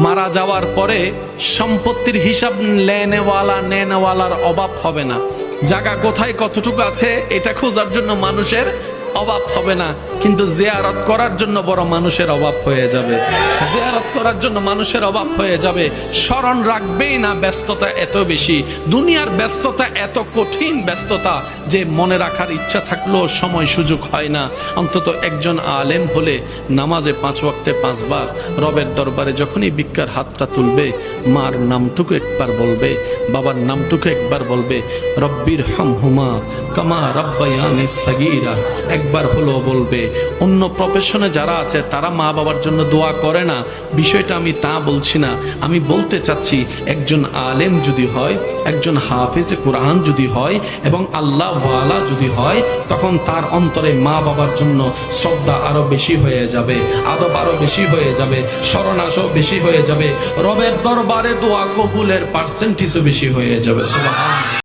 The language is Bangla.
মারা যাওয়ার পরে সম্পত্তির হিসাব নেনেওয়ালার অভাব হবে না। জায়গা কোথায় কতটুকু আছে এটা খোঁজার জন্য মানুষের অভাব হবে না, কিন্তু জিয়ারত করার জন্য বড় মানুষের অভাব হয়ে যাবে। জিয়ারত করার জন্য মানুষের অভাব হয়ে যাবে। স্মরণ রাখবেই না, ব্যস্ততা এত বেশি, দুনিয়ার ব্যস্ততা এত কঠিন ব্যস্ততা যে মনে রাখার ইচ্ছা থাকলেও সময় সুযোগ হয় না। অন্তত একজন আলেম হলে নামাজে 5 ওয়াক্তে 5 বার রবের দরবারে যখনই ভিক্ষার হাতটা তুলবে, মার নামটুকু একবার বলবে, বাবার নামটুকু একবার বলবে, রব্বির হামহুমা কামা রাব্বায়ানি সাগীরা একবার হলো বলবে। অন্য প্রফেশনে যারা আছে তারা মা বাবার জন্য দোয়া করে না, বিষয়টা আমি তা বলছি না। আমি বলতে চাচ্ছি একজন আলেম যদি হয়, একজন হাফেজে কোরআন যদি হয় এবং আল্লাহ ওয়ালা যদি হয়, তখন তার অন্তরে মা বাবার জন্য শ্রদ্ধা আরো বেশি হয়ে যাবে, আদব আরো বেশি হয়ে যাবে, শরণাশও বেশি হয়ে যাবে, রবের দরবারে দোয়া কবুলের পার্সেন্টেজও বেশি হয়ে যাবে। সুবহানাল্লাহ।